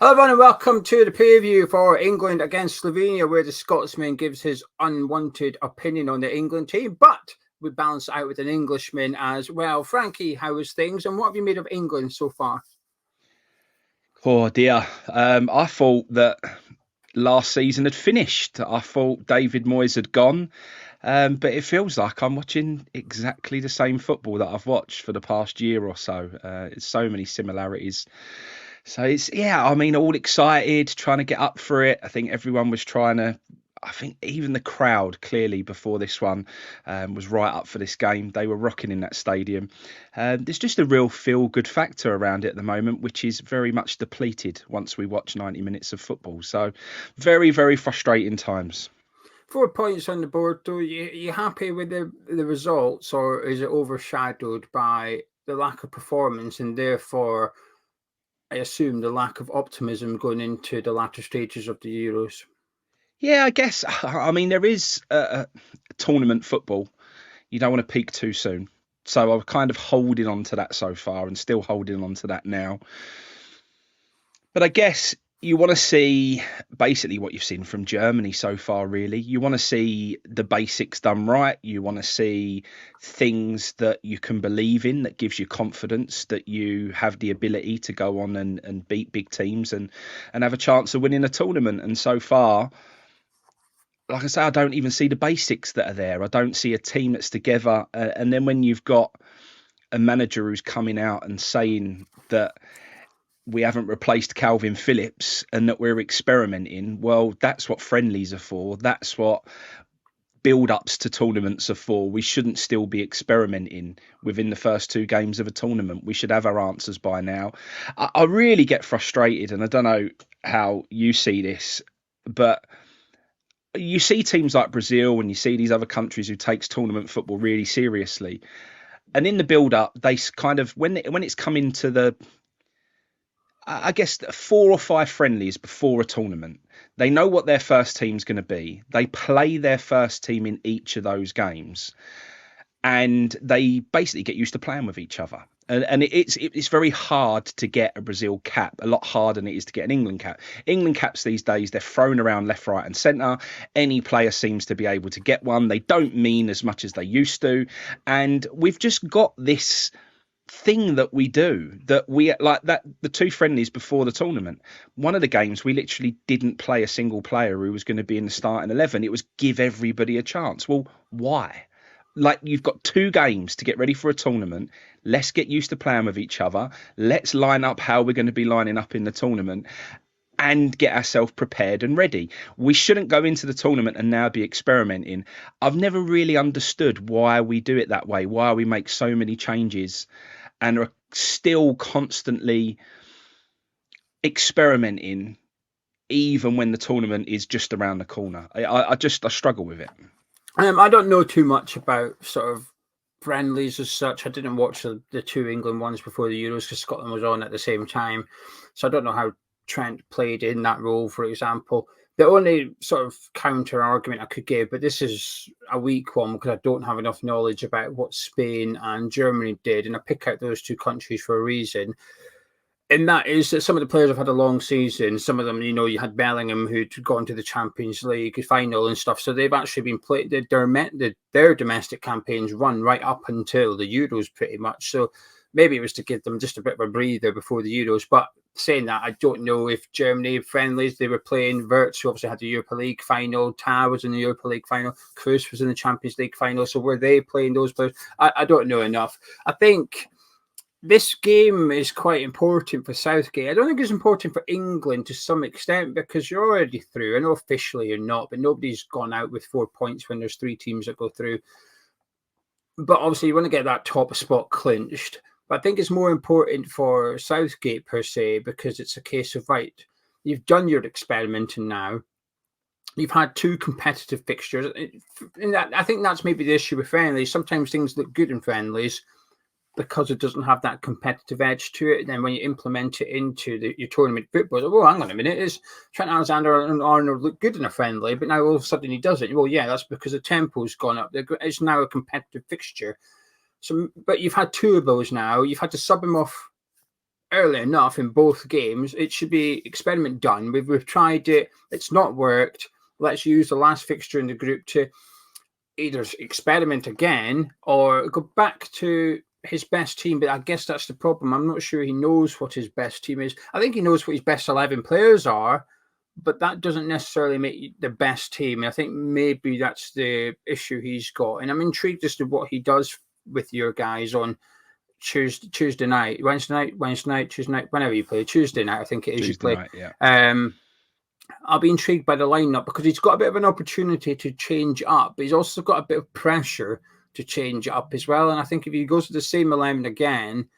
Hello everyone and welcome to the preview for England against Slovenia, where the Scotsman gives his unwanted opinion on the England team, but we balance it out with an Englishman as well. Frankie, how is things and what have you made of England so far? Oh dear. I thought that last season had finished. I thought David Moyes had gone. But it feels like I'm watching exactly the same football that I've watched for the past year or so. It's so many similarities. So all excited, trying to get up for it. I think everyone was trying to. I think even the crowd clearly before this one was right up for this game. They were rocking in that stadium. There's just a real feel-good factor around it at the moment, which is very much depleted once we watch 90 minutes of football. So very, very frustrating times. 4 points on the board, though. You happy with the results, or is it overshadowed by the lack of performance and therefore, I assume, the lack of optimism going into the latter stages of the Euros? Yeah, I guess. I mean, there is a tournament football. You don't want to peak too soon. So I'm kind of holding on to that so far and still holding on to that now. But I guess you want to see basically what you've seen from Germany so far, really. You want to see the basics done right. You want to see things that you can believe in, that gives you confidence, that you have the ability to go on and beat big teams and have a chance of winning a tournament. And so far, like I say, I don't even see the basics that are there. I don't see a team that's together. And then when you've got a manager who's coming out and saying that we haven't replaced Calvin Phillips and that we're experimenting, well, that's what friendlies are for. That's what build-ups to tournaments are for. We shouldn't still be experimenting within the first two games of a tournament. We should have our answers by now. I really get frustrated, and I don't know how you see this, but you see teams like Brazil and you see these other countries who takes tournament football really seriously. And in the build-up, they kind of, when it's coming to the, I guess, 4 or 5 friendlies before a tournament, they know what their first team's going to be. They play their first team in each of those games, and they basically get used to playing with each other. And it's very hard to get a Brazil cap, a lot harder than it is to get an England cap. England caps these days, they're thrown around left, right and centre. Any player seems to be able to get one. They don't mean as much as they used to. And we've just got this thing that we do, that we like, that the 2 friendlies before the tournament, one of the games we literally didn't play a single player who was going to be in the starting 11. It was give everybody a chance. Well, why? Like, you've got 2 games to get ready for a tournament. Let's get used to playing with each other. Let's line up how we're going to be lining up in the tournament and get ourselves prepared and ready. We shouldn't go into the tournament and now be experimenting. I've never really understood why we do it that way, why we make so many changes and are still constantly experimenting even when the tournament is just around the corner. I struggle with it. I don't know too much about sort of friendlies as such. I didn't watch the 2 England ones before the Euros because Scotland was on at the same time. So I don't know how Trent played in that role, for example. The only sort of counter argument I could give, but this is a weak one because I don't have enough knowledge about what Spain and Germany did, and I pick out those 2 countries for a reason. And that is that some of the players have had a long season. Some of them, you had Bellingham who'd gone to the Champions League final and stuff. So they've actually been played their domestic campaigns run right up until the Euros pretty much. So maybe it was to give them just a bit of a breather before the Euros. But saying that, I don't know if Germany friendlies, they were playing. Wirtz, who obviously had the Europa League final. Tah was in the Europa League final. Kroos was in the Champions League final. So were they playing those players? I don't know enough. I think this game is quite important for Southgate. I don't think it's important for England to some extent because you're already through. I know officially you're not, but nobody's gone out with 4 points when there's 3 teams that go through. But obviously you want to get that top spot clinched. But I think it's more important for Southgate per se because it's a case of, right, you've done your experimenting now. You've had 2 competitive fixtures. And I think that's maybe the issue with friendlies. Sometimes things look good in friendlies because it doesn't have that competitive edge to it. And then when you implement it into your tournament football, oh, hang on a minute, is Trent Alexander-Arnold look good in a friendly, but now all of a sudden he doesn't? Well, yeah, that's because the tempo's gone up. It's now a competitive fixture. So, but you've had 2 of those now. You've had to sub him off early enough in both games. It should be experiment done. We've tried it. It's not worked. Let's use the last fixture in the group to either experiment again or go back to his best team. But I guess that's the problem. I'm not sure he knows what his best team is. I think he knows what his best 11 players are, but that doesn't necessarily make the best team. I think maybe that's the issue he's got. And I'm intrigued as to what he does with your guys on Tuesday night, Wednesday night, Tuesday night, whenever you play. Tuesday night, I think it is Tuesday you play. Night, yeah. I'll be intrigued by the lineup because he's got a bit of an opportunity to change up. But he's also got a bit of pressure to change up as well. And I think if he goes to the same 11 again,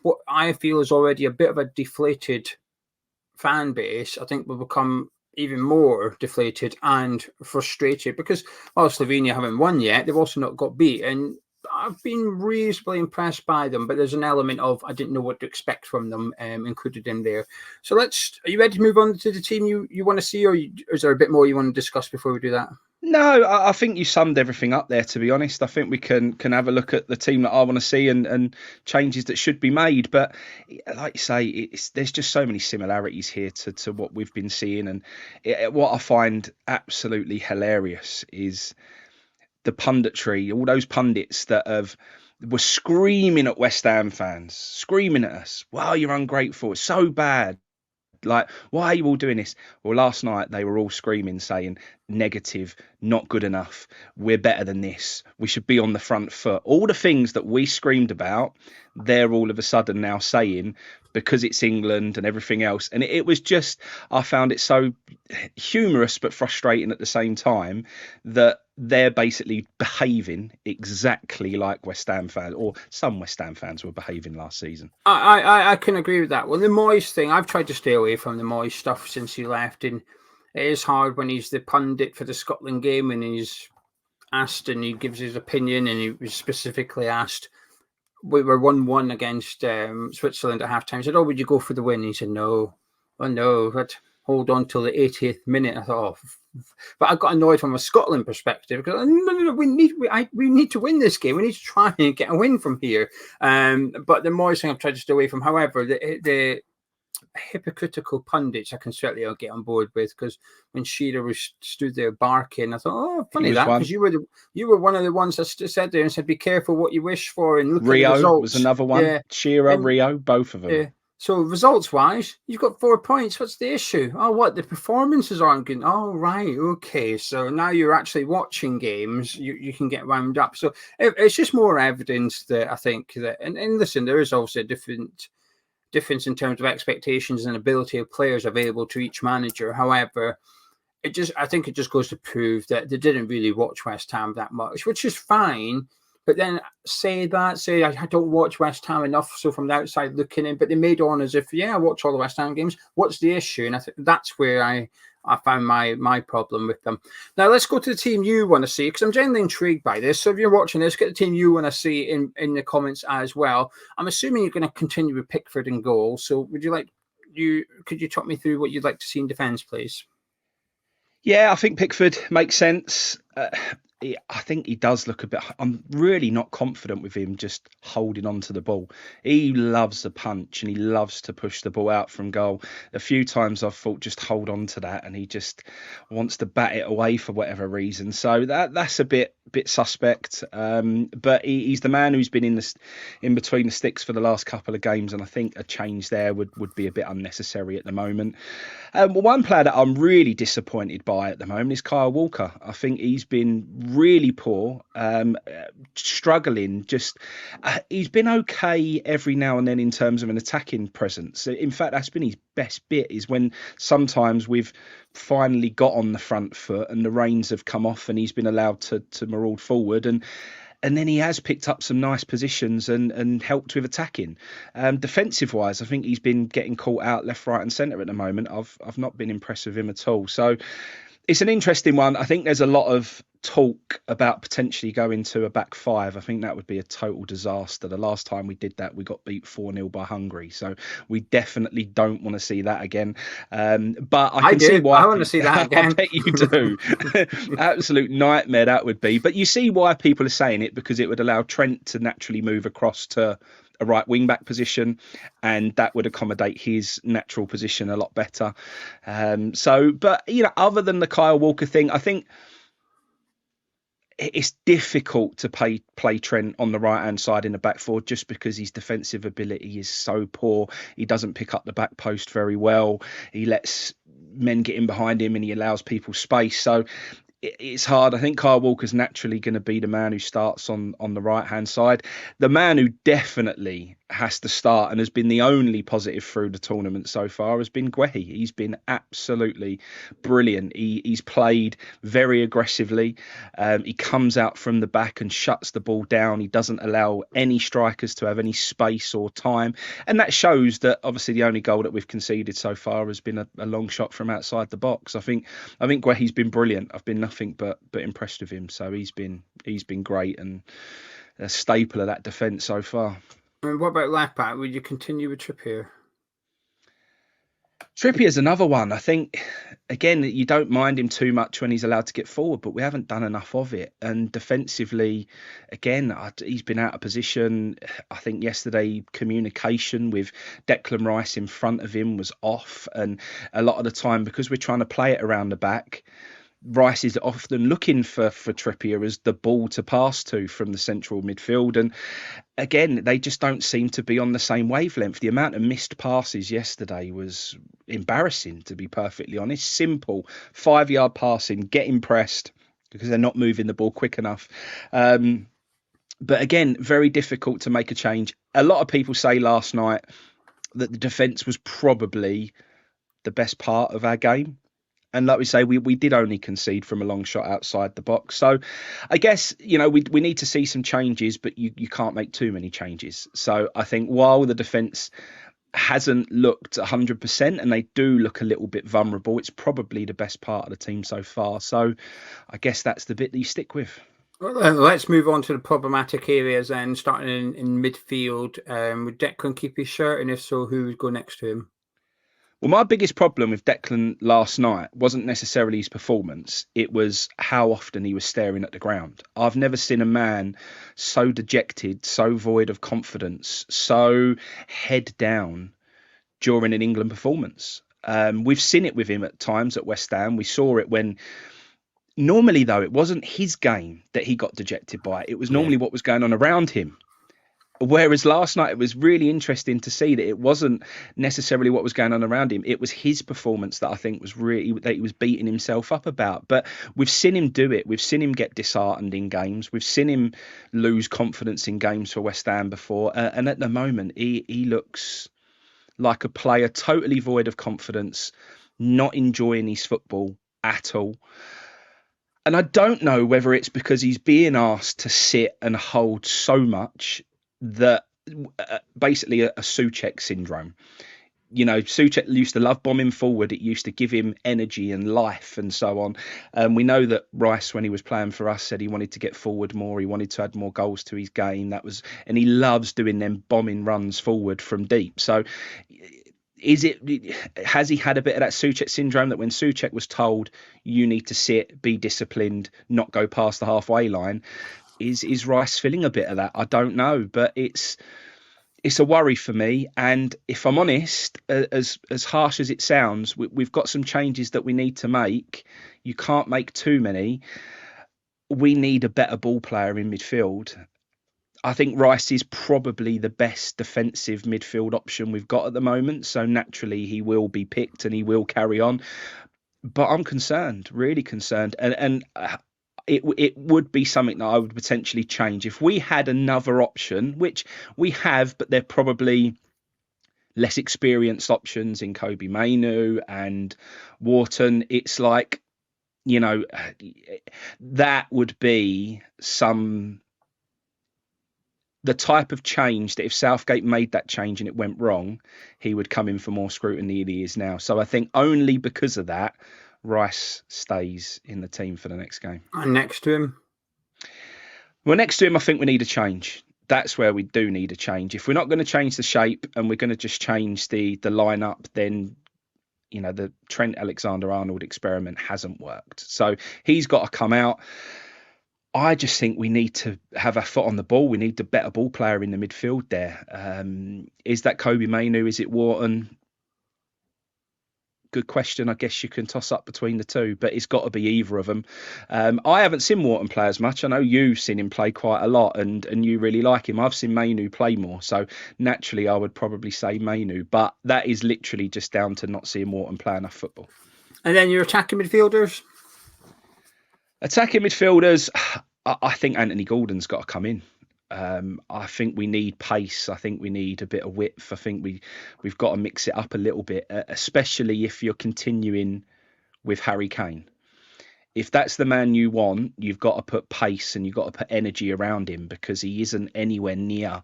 what I feel is already a bit of a deflated fan base, I think will become even more deflated and frustrated because while Slovenia haven't won yet, they've also not got beat. And I've been reasonably impressed by them, but there's an element of I didn't know what to expect from them included in there. So are you ready to move on to the team you want to see, or is there a bit more you want to discuss before we do that? No, I think you summed everything up there, to be honest. I think we can have a look at the team that I want to see and changes that should be made. But like you say, there's just so many similarities here to what we've been seeing. And what I find absolutely hilarious is the punditry, all those pundits that were screaming at West Ham fans, screaming at us. Wow, you're ungrateful. It's so bad. Like, why are you all doing this? Well, last night they were all screaming, saying negative, not good enough. We're better than this. We should be on the front foot. All the things that we screamed about, they're all of a sudden now saying because it's England and everything else. And it was just, I found it so humorous but frustrating at the same time that they're basically behaving exactly like West Ham fans, or some West Ham fans were behaving last season. I can agree with that. Well, the Moyes thing, I've tried to stay away from the Moyes stuff since he left, and it is hard when he's the pundit for the Scotland game and he's asked and he gives his opinion, and he was specifically asked, we were 1-1 against Switzerland at halftime. He said, would you go for the win? He said, no. Oh, no. I'd hold on till the 80th minute. I thought, but I got annoyed from a Scotland perspective because no, we need to win this game. We need to try and get a win from here. But the Moyes thing I've tried to stay away from. However, the hypocritical pundits I can certainly get on board with, because when Shearer stood there barking, I thought, funny that, because you were one of the ones that said there and said, be careful what you wish for, and look at the results. Was another one. Yeah. Shearer, Rio, both of them. Yeah. So results-wise, you've got 4 points. What's the issue? Oh, what? The performances aren't good. Oh, right. Okay. So now you're actually watching games. You can get wound up. So it's just more evidence that I think that, and listen, there is also a difference in terms of expectations and ability of players available to each manager. However, I think it just goes to prove that they didn't really watch West Ham that much, which is fine. But then say I don't watch West Ham enough, so from the outside looking in, but they made on as if, I watch all the West Ham games. What's the issue? And I think that's where I found my problem with them. Now, let's go to the team you want to see, because I'm genuinely intrigued by this. So if you're watching this, get the team you want to see in the comments as well. I'm assuming you're going to continue with Pickford in goal. So could you talk me through what you'd like to see in defence, please? Yeah, I think Pickford makes sense. I think he does look a bit... I'm really not confident with him just holding on to the ball. He loves a punch and he loves to push the ball out from goal. A few times I've thought, just hold on to that, and he just wants to bat it away for whatever reason. So that's a bit suspect. But he's the man who's been in between the sticks for the last couple of games, and I think a change there would be a bit unnecessary at the moment. One player that I'm really disappointed by at the moment is Kyle Walker. I think he's been really poor, struggling. He's been okay every now and then in terms of an attacking presence. In fact, that's been his best bit, is when sometimes we've finally got on the front foot and the reins have come off and he's been allowed to maraud forward, and then he has picked up some nice positions and helped with attacking. Defensive wise, I think he's been getting caught out left, right and centre at the moment. I've not been impressed with him at all. So it's an interesting one. I think there's a lot of talk about potentially going to a back five. I think that would be a total disaster. The last time we did that, we got beat 4-0 by Hungary. So we definitely don't want to see that again. But I can see why. I want to see that again. I bet you do. Absolute nightmare that would be. But you see why people are saying it, because it would allow Trent to naturally move across to a right wing back position, and that would accommodate his natural position a lot better. But other than the Kyle Walker thing, I think it's difficult to play Trent on the right-hand side in the back four just because his defensive ability is so poor. He doesn't pick up the back post very well. He lets men get in behind him and he allows people space. So it's hard. I think Kyle Walker's naturally going to be the man who starts on the right-hand side. The man who definitely has to start and has been the only positive through the tournament so far has been Guehi. He's been absolutely brilliant. He's played very aggressively. He comes out from the back and shuts the ball down. He doesn't allow any strikers to have any space or time. And that shows that obviously the only goal that we've conceded so far has been a long shot from outside the box. I think Guehi's been brilliant. I've been nothing but impressed with him. So he's been great and a staple of that defence so far. And what about left back? Would you continue with Trippier? Trippier's another one. I think, again, you don't mind him too much when he's allowed to get forward, but we haven't done enough of it. And defensively, again, he's been out of position. I think yesterday communication with Declan Rice in front of him was off. And a lot of the time, because we're trying to play it around the back, Rice is often looking for Trippier as the ball to pass to from the central midfield. And again, they just don't seem to be on the same wavelength. The amount of missed passes yesterday was embarrassing, to be perfectly honest. Simple 5-yard passing, getting pressed because they're not moving the ball quick enough. But again, very difficult to make a change. A lot of people say last night that the defence was probably the best part of our game. And like we say, we did only concede from a long shot outside the box. So I guess, we need to see some changes, but you can't make too many changes. So I think while the defence hasn't looked 100% and they do look a little bit vulnerable, it's probably the best part of the team so far. So I guess that's the bit that you stick with. Well, let's move on to the problematic areas then, starting in midfield. Would Declan keep his shirt? And if so, who would go next to him? Well, my biggest problem with Declan last night wasn't necessarily his performance. It was how often he was staring at the ground. I've never seen a man so dejected, so void of confidence, so head down during an England performance. We've seen it with him at times at West Ham. We saw it when... Normally, though, it wasn't his game that he got dejected by. It was normally what was going on around him. Whereas last night, it was really interesting to see that it wasn't necessarily what was going on around him. It was his performance that I think was really, that he was beating himself up about. But we've seen him do it. We've seen him get disheartened in games. We've seen him lose confidence in games for West Ham before. And at the moment, he looks like a player totally void of confidence, not enjoying his football at all. And I don't know whether it's because he's being asked to sit and hold so much that basically a Souček syndrome. Souček used to love bombing forward. It used to give him energy and life and so on. We know that Rice, when he was playing for us, said he wanted to get forward more. He wanted to add more goals to his game. And he loves doing them bombing runs forward from deep. So has he had a bit of that Souček syndrome, that when Souček was told you need to sit, be disciplined, not go past the halfway line, is Rice feeling a bit of that? I don't know, but it's a worry for me. And if I'm honest, as harsh as it sounds, we've got some changes that we need to make. You can't make too many. We need a better ball player in midfield. I think Rice is probably the best defensive midfield option we've got at the moment. So naturally he will be picked and he will carry on. But I'm concerned, really concerned. And it would be something that I would potentially change. If we had another option, which we have, but they're probably less experienced options in Kobe Mainu and Wharton, it's like, that would be the type of change that if Southgate made that change and it went wrong, he would come in for more scrutiny than he is now. So I think only because of that, Rice stays in the team for the next game. And next to him? Well, next to him, I think we need a change. That's where we do need a change. If we're not going to change the shape and we're going to just change the lineup, then the Trent Alexander-Arnold experiment hasn't worked. So he's got to come out. I just think we need to have our foot on the ball. We need the better ball player in the midfield there. Is that Kobe Mainoo? Is it Wharton? Good question. I guess you can toss up between the two, but it's got to be either of them. I haven't seen Wharton play as much. I know you've seen him play quite a lot, and you really like him. I've seen Mainoo play more, so naturally I would probably say Mainoo, but that is literally just down to not seeing Wharton play enough football. And then your attacking midfielders? Attacking midfielders, I think Anthony Gordon's got to come in. I think we need pace. I think we need a bit of width. I think we've got to mix it up a little bit, especially if you're continuing with Harry Kane. If that's the man you want, you've got to put pace and you've got to put energy around him, because he isn't anywhere near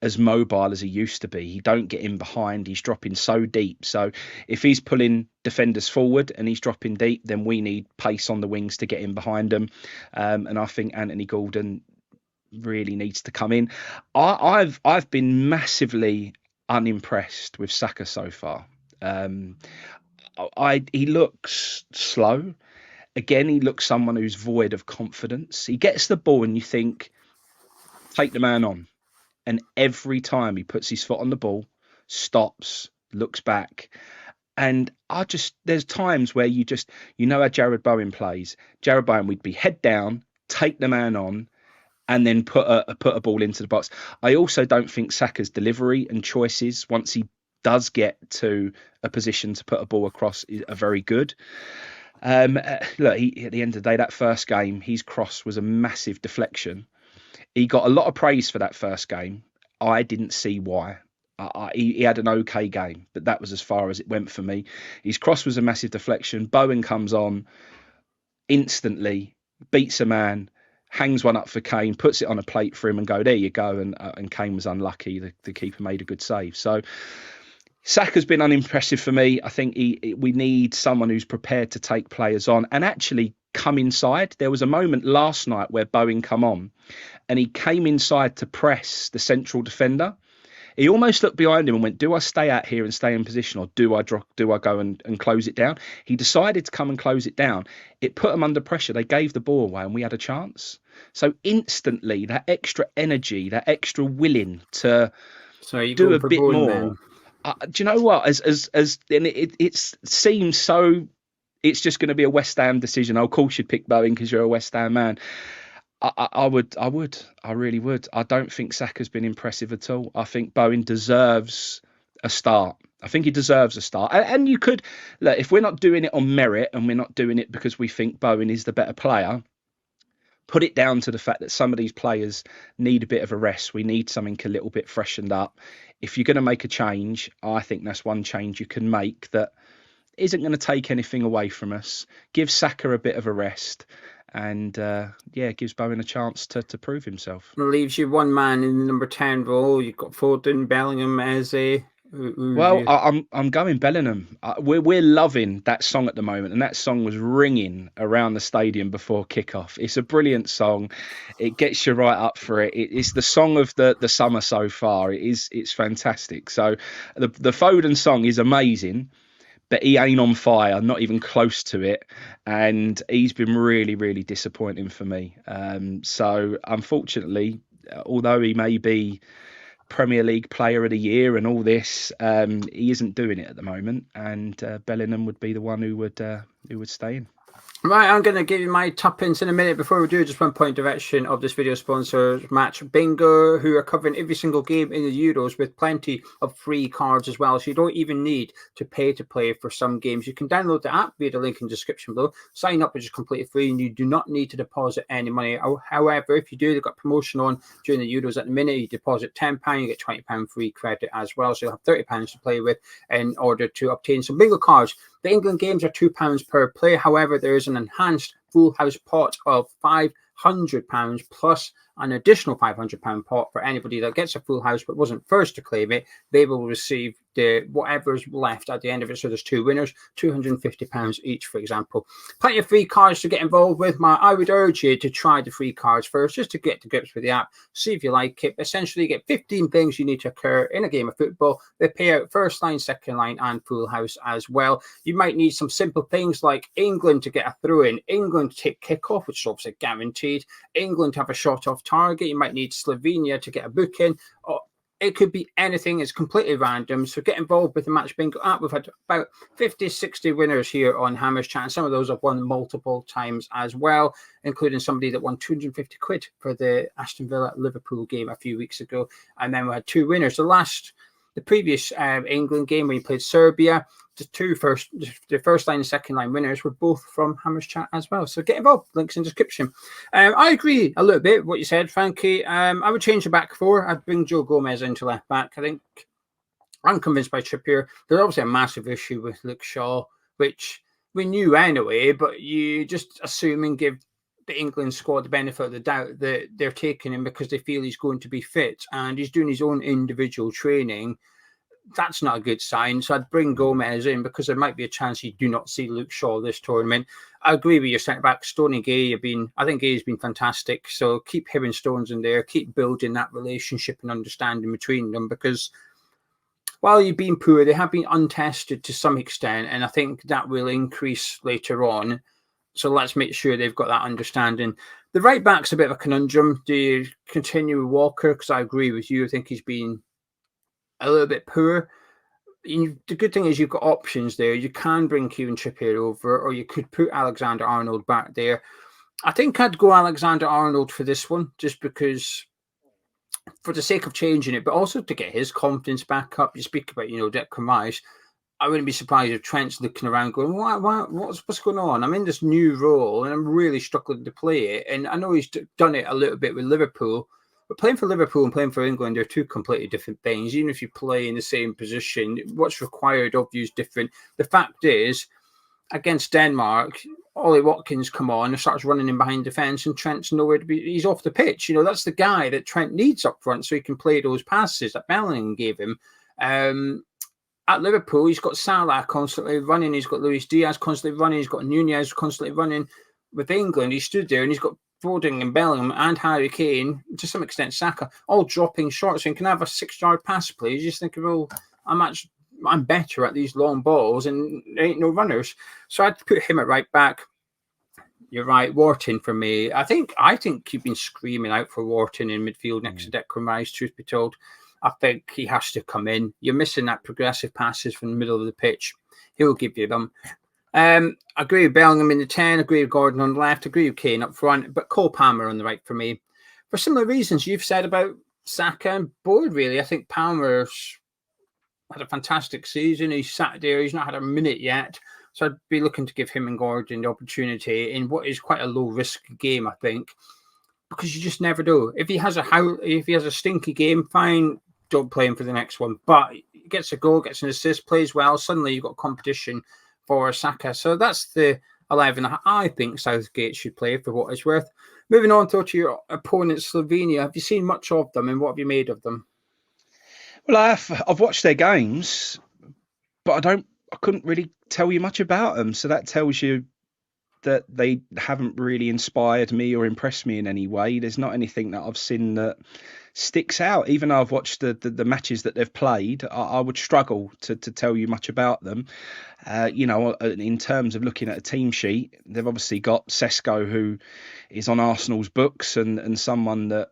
as mobile as he used to be. He don't get in behind. He's dropping so deep. So if he's pulling defenders forward and he's dropping deep, then we need pace on the wings to get in behind them. And I think Anthony Gordon really needs to come in. I've been massively unimpressed with Saka so far. He looks slow. Again, he looks someone who's void of confidence. He gets the ball and you think, take the man on. And every time he puts his foot on the ball, stops, looks back. And there's times where you know how Jarrod Bowen plays. Jarrod Bowen would be head down, take the man on, and then put a ball into the box. I also don't think Saka's delivery and choices, once he does get to a position to put a ball across, are very good. Look, at the end of the day, that first game, his cross was a massive deflection. He got a lot of praise for that first game. I didn't see why. He had an okay game, but that was as far as it went for me. His cross was a massive deflection. Bowen comes on instantly, beats a man, hangs one up for Kane, puts it on a plate for him and go, there you go. And Kane was unlucky. The keeper made a good save. So Saka's been unimpressive for me. I think we need someone who's prepared to take players on and actually come inside. There was a moment last night where Bowen come on and he came inside to press the central defender. He almost looked behind him and went, do I stay out here and stay in position, or do I go and close it down? He decided to come and close it down. It put them under pressure. They gave the ball away and we had a chance. So instantly, that extra energy, that extra willing to do a bit more. Do you know what? It seems so. It's just going to be a West Ham decision. Of course, you'd pick Bowen because you're a West Ham man. I really would. I don't think Saka's been impressive at all. I think Bowen deserves a start. I think he deserves a start. And you could, look, if we're not doing it on merit and we're not doing it because we think Bowen is the better player, put it down to the fact that some of these players need a bit of a rest. We need something a little bit freshened up. If you're going to make a change, I think that's one change you can make that isn't going to take anything away from us. Give Saka a bit of a rest. And gives Bowen a chance to prove himself. It leaves you one man in the number 10 role. You've got Foden, Bellingham, Eze. I'm going Bellingham. We're loving that song at the moment, and that song was ringing around the stadium before kickoff. It's a brilliant song. It gets you right up for it. It's the song of the summer so far. It's fantastic. So the Foden song is amazing. But he ain't on fire, not even close to it. And he's been really, really disappointing for me. So unfortunately, although he may be Premier League Player of the Year and all this, he isn't doing it at the moment. And Bellingham would be the one who would stay in. Right, I'm going to give you my tuppence in a minute. Before we do, just one point direction of this video sponsor, Match Bingo, who are covering every single game in the Euros with plenty of free cards as well. So you don't even need to pay to play for some games. You can download the app via the link in the description below. Sign up, which is completely free, and you do not need to deposit any money. However, if you do, they've got promotion on during the Euros at the minute. You deposit £10, you get £20 free credit as well. So you'll have £30 to play with in order to obtain some bingo cards. The England games are £2 per play. However, there is an enhanced full house pot of £500 plus an additional £500 pot for anybody that gets a full house but wasn't first to claim it. They will receive whatever's left at the end of it. So there's 2 winners, £250 each, for example. Plenty of free cards to get involved with. I would urge you to try the free cards first, just to get to grips with the app, see if you like it. Essentially, you get 15 things you need to occur in a game of football. They pay out first line, second line, and full house as well. You might need some simple things like England to get a throw in, England to take kickoff, which is obviously guaranteed, England to have a shot off target. You might need Slovenia to get a booking. Or it could be anything. It's completely random. So get involved with the Match Bingo app. We've had about 50, 60 winners here on Hammers Chat. And some of those have won multiple times as well, including somebody that won 250 quid for the Aston Villa Liverpool game a few weeks ago. And then we had 2 winners. The previous England game when you played Serbia, the first line and second line winners were both from Hammers Chat as well. So get involved. Links in description. I agree a little bit with what you said, Frankie. I would change the back 4. I'd bring Joe Gomez into left back. I think I'm convinced by Trippier. There's obviously a massive issue with Luke Shaw, which we knew anyway, but you just assume and give the England squad the benefit of the doubt that they're taking him because they feel he's going to be fit and he's doing his own individual training. That's not a good sign. So I'd bring Gomez in because there might be a chance you do not see Luke Shaw this tournament. I agree with your centre back, Stone and Gay. I think Gay's been fantastic. So keep him and Stones in there. Keep building that relationship and understanding between them because while you've been poor, they have been untested to some extent. And I think that will increase later on. So let's make sure they've got that understanding. The right back's a bit of a conundrum. Do you continue with Walker? Because I agree with you. I think he's been a little bit poor. The good thing is you've got options there. You can bring Kieran Trippier over, or you could put Alexander-Arnold back there. I think I'd go Alexander-Arnold for this one, just because, for the sake of changing it, but also to get his confidence back up. You speak about, Declan Rice. I wouldn't be surprised if Trent's looking around going, what's going on? I'm in this new role and I'm really struggling to play it. And I know he's done it a little bit with Liverpool, but playing for Liverpool and playing for England are 2 completely different things. Even if you play in the same position, what's required of you is different. The fact is, against Denmark, Ollie Watkins come on and starts running in behind defence and Trent's nowhere to be. He's off the pitch. That's the guy that Trent needs up front so he can play those passes that Bellingham gave him. At Liverpool, he's got Salah constantly running. He's got Luis Diaz constantly running. He's got Nunez constantly running. With England, he stood there and he's got Foden and Bellingham and Harry Kane, to some extent Saka, all dropping short. So you can have a 6-yard pass, please. You just think, I'm better at these long balls and there ain't no runners. So I'd put him at right back. You're right, Wharton for me. I think you've been screaming out for Wharton in midfield next to Declan Rice, truth be told. I think he has to come in. You're missing that progressive passes from the middle of the pitch. He'll give you them. I agree with Bellingham in the 10. Agree with Gordon on the left. Agree with Kane up front. But Cole Palmer on the right for me. For similar reasons you've said about Saka and Boyd, really. I think Palmer's had a fantastic season. He's sat there. He's not had a minute yet. So I'd be looking to give him and Gordon the opportunity in what is quite a low-risk game, I think. Because you just never know. If he has a stinky game, fine. Don't play him for the next one. But he gets a goal, gets an assist, plays well. Suddenly you've got competition for Saka. So that's the 11 I think Southgate should play for what it's worth. Moving on to your opponent, Slovenia. Have you seen much of them and what have you made of them? Well, I've watched their games, but I couldn't really tell you much about them. So that tells you that they haven't really inspired me or impressed me in any way. There's not anything that I've seen that sticks out. Even though I've watched the matches that they've played, I would struggle to tell you much about them. In terms of looking at a team sheet, they've obviously got Sesko, who is on Arsenal's books and someone that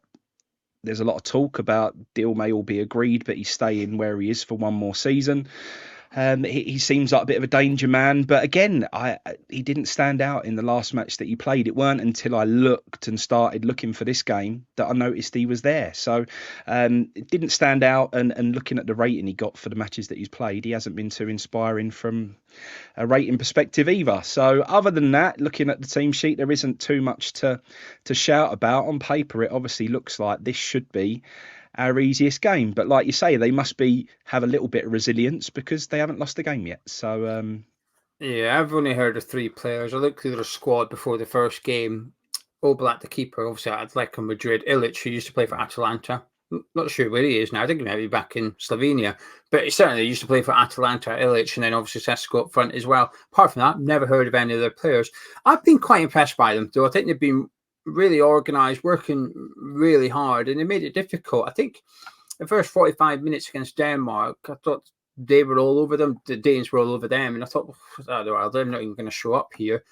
there's a lot of talk about. Deal may all be agreed, but he's staying where he is for one more season. He seems like a bit of a danger man, but again, he didn't stand out in the last match that he played. It weren't until I looked and started looking for this game that I noticed he was there. So it didn't stand out, and looking at the rating he got for the matches that he's played, he hasn't been too inspiring from a rating perspective either. So other than that, looking at the team sheet, there isn't too much to shout about. On paper, it obviously looks like this should be our easiest game, but like you say, they must have a little bit of resilience because they haven't lost the game yet. So yeah, I've only heard of 3 players. I looked through their squad before the first game. Oblak, the keeper, obviously at Atletico Madrid. Ilic, who used to play for Atalanta. Not sure where he is now. I think he might be back in Slovenia, but he certainly used to play for Atalanta, Ilic, and then obviously Sesko up front as well. Apart from that, never heard of any of their players. I've been quite impressed by them, though. I think they've been really organised, working really hard, and they made it difficult. I think the first 45 minutes against Denmark, I thought they were all over them. The Danes were all over them, and I thought, well, they're not even going to show up here.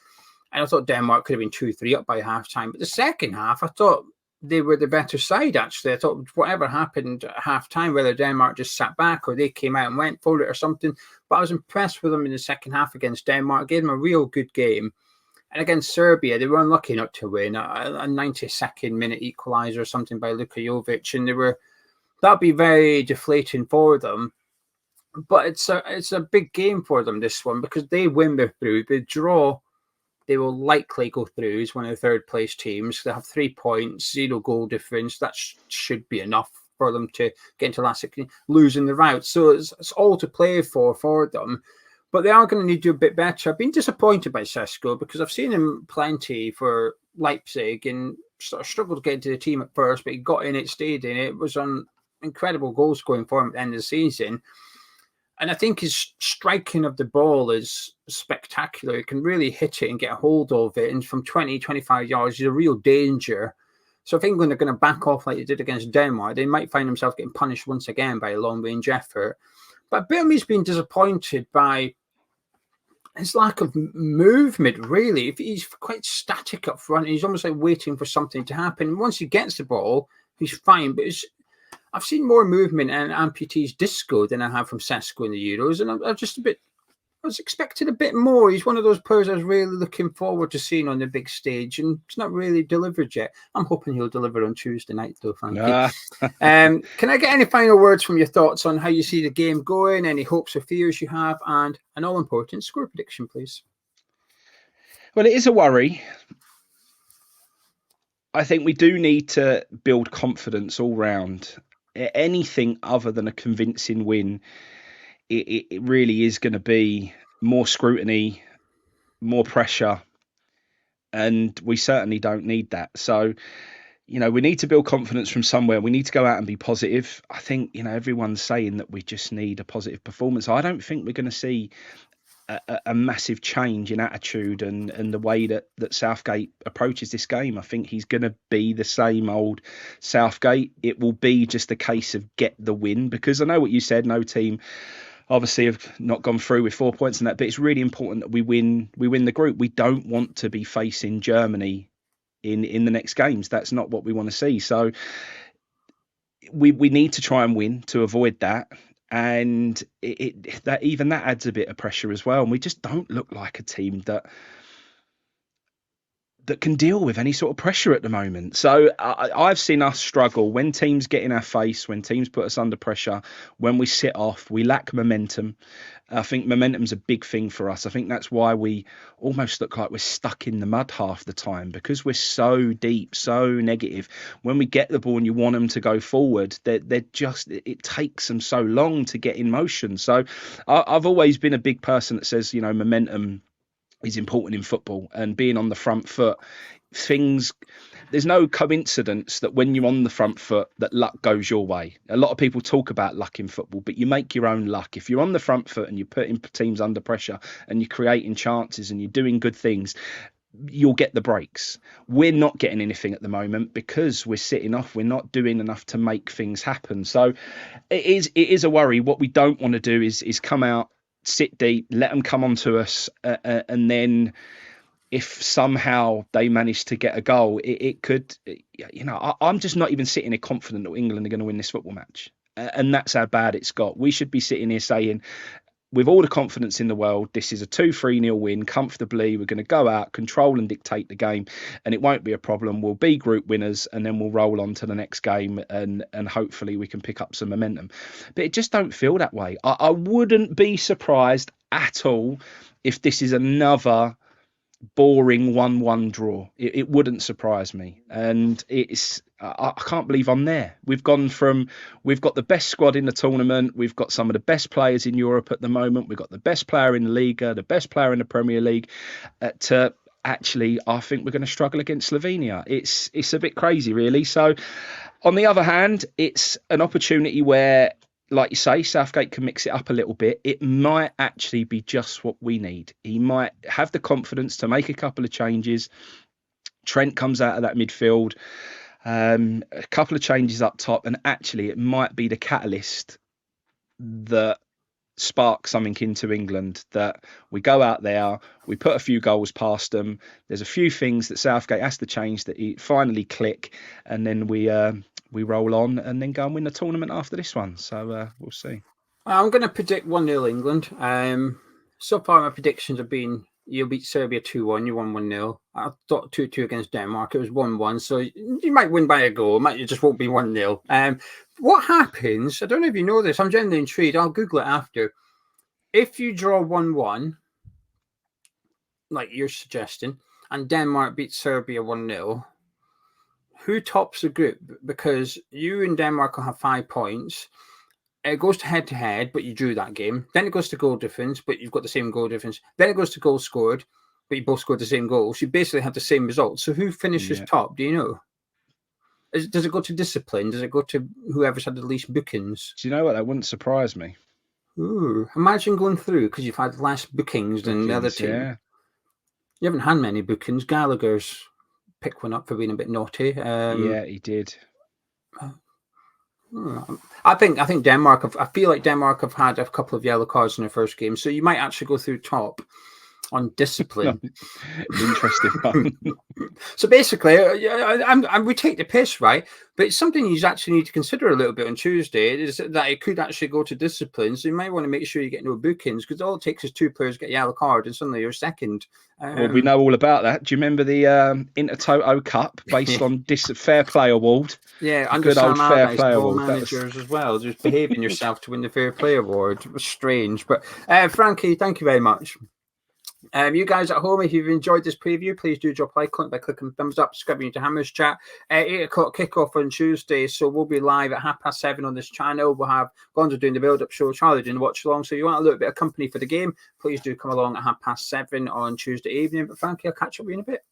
And I thought Denmark could have been 2-3 up by half time. But the second half, I thought they were the better side, actually. I thought whatever happened at half time, whether Denmark just sat back or they came out and went for it or something. But I was impressed with them in the second half against Denmark. Gave them a real good game. And against Serbia, they were unlucky not to win. A 92nd minute equaliser or something by Luka Jovic. And that'd be very deflating for them. But it's a big game for them, this one, because they win their through. They draw, they will likely go through as one of the third place teams. They have 3 points, 0 goal difference. That should be enough for them to get into last 16, losing the route. So it's all to play for them. But they are going to need to do a bit better. I've been disappointed by Sesko because I've seen him plenty for Leipzig and sort of struggled to get into the team at first, but he got in it, stayed in it. It was an incredible goal scoring for him at the end of the season. And I think his striking of the ball is spectacular. He can really hit it and get a hold of it. And from 20, 25 yards, he's a real danger. So if England are going to back off like they did against Denmark, they might find themselves getting punished once again by a long-range effort. But a bit of me's been disappointed by his lack of movement, really. He's quite static up front. He's almost like waiting for something to happen. Once he gets the ball, he's fine. But I've seen more movement and amputees disco than I have from Sesko in the Euros. And I'm just I was expecting a bit more. He's one of those players I was really looking forward to seeing on the big stage, and it's not really delivered yet. I'm hoping he'll deliver on Tuesday night, though, Frankie. Can I get any final words from your thoughts on how you see the game going, any hopes or fears you have, and an all-important score prediction, please? Well, it is a worry. I think we do need to build confidence all round. Anything other than a convincing win, it really is going to be more scrutiny, more pressure, and we certainly don't need that. So, we need to build confidence from somewhere. We need to go out and be positive. I think, everyone's saying that we just need a positive performance. I don't think we're going to see a massive change in attitude and the way that Southgate approaches this game. I think he's going to be the same old Southgate. It will be just a case of get the win, because I know what you said, no team obviously have not gone through with 4 points in that, but it's really important that we win the group. We don't want to be facing Germany in the next games. That's not what we want to see. So we need to try and win to avoid that. And that adds a bit of pressure as well. And we just don't look like a team that can deal with any sort of pressure at the moment. So I've seen us struggle when teams get in our face, when teams put us under pressure, when we sit off, we lack momentum. I think momentum's a big thing for us. I think that's why we almost look like we're stuck in the mud half the time, because we're so deep, so negative. When we get the ball and you want them to go forward, it takes them so long to get in motion. So I've always been a big person that says, momentum is important in football, and being on the front foot, there's no coincidence that when you're on the front foot that luck goes your way. A lot of people talk about luck in football, but you make your own luck. If you're on the front foot and you're putting teams under pressure and you're creating chances and you're doing good things, you'll get the breaks. We're not getting anything at the moment because we're sitting off. We're not doing enough to make things happen. So it is a worry. What we don't want to do is come out, sit deep, let them come onto us, and then if somehow they manage to get a goal, it could, I'm just not even sitting here confident that England are going to win this football match. And that's how bad it's got. We should be sitting here saying, with all the confidence in the world, this is a 2-3-0 win comfortably. We're going to go out, control and dictate the game, and it won't be a problem. We'll be group winners, and then we'll roll on to the next game, and hopefully we can pick up some momentum. But it just don't feel that way. I wouldn't be surprised at all if this is another boring 1-1 draw. It wouldn't surprise me. And I can't believe I'm there. We've got the best squad in the tournament. We've got some of the best players in Europe at the moment. We've got the best player in the Liga, the best player in the Premier League, to actually, I think we're going to struggle against Slovenia. It's a bit crazy, really. So, on the other hand, it's an opportunity where, like you say, Southgate can mix it up a little bit. It might actually be just what we need. He might have the confidence to make a couple of changes. Trent comes out of that midfield, a couple of changes up top, and actually it might be the catalyst that spark something into England, that we go out there, we put a few goals past them. There's a few things that Southgate has to change that he finally click, and then we roll on and then go and win the tournament after this one. So we'll see. I'm going to predict 1-0 England. So far my predictions have been you'll beat Serbia 2-1, you won 1-0. I thought 2-2 against Denmark. It was 1-1, so you might win by a goal. It just won't be 1-0. What happens, I don't know if you know this, I'm genuinely intrigued, I'll Google it after. If you draw 1-1, like you're suggesting, and Denmark beats Serbia 1-0, who tops the group? Because you and Denmark will have 5 points. It goes to head-to-head, but you drew that game. Then it goes to goal difference, but you've got the same goal difference. Then it goes to goals scored, but you both scored the same goals. You basically have the same results. So who finishes top? Do you know? Does it go to discipline? Does it go to whoever's had the least bookings? Do you know what? That wouldn't surprise me. Ooh, imagine going through because you've had less bookings than the other team. Yeah. You haven't had many bookings. Gallagher's picked one up for being a bit naughty. Yeah, he did. I think Denmark. I feel like Denmark have had a couple of yellow cards in their first game, so you might actually go through top on discipline. Interesting one. So basically, we take the piss, right? But it's something you actually need to consider a little bit on Tuesday, is that it could actually go to discipline. So you might want to make sure you get no bookings, because all it takes is 2 players get a yellow card and suddenly you're second. Well, we know all about that. Do you remember the Intertoto Cup based on Fair Play Award? Yeah, under good old Fair Play Award. Managers as well, just behaving yourself to win the Fair Play Award. It was strange. But Frankie, thank you very much. You guys at home, if you've enjoyed this preview, please do drop a like on it by clicking thumbs up, subscribing to Hammers Chat. 8 o'clock kickoff on Tuesday, so we'll be live at 7:30 on this channel. We'll have Gonzo doing the build-up show, Charlie doing the watch along. So you want a little bit of company for the game, please do come along at 7:30 on Tuesday evening. But Frankie, I'll catch up with you in a bit.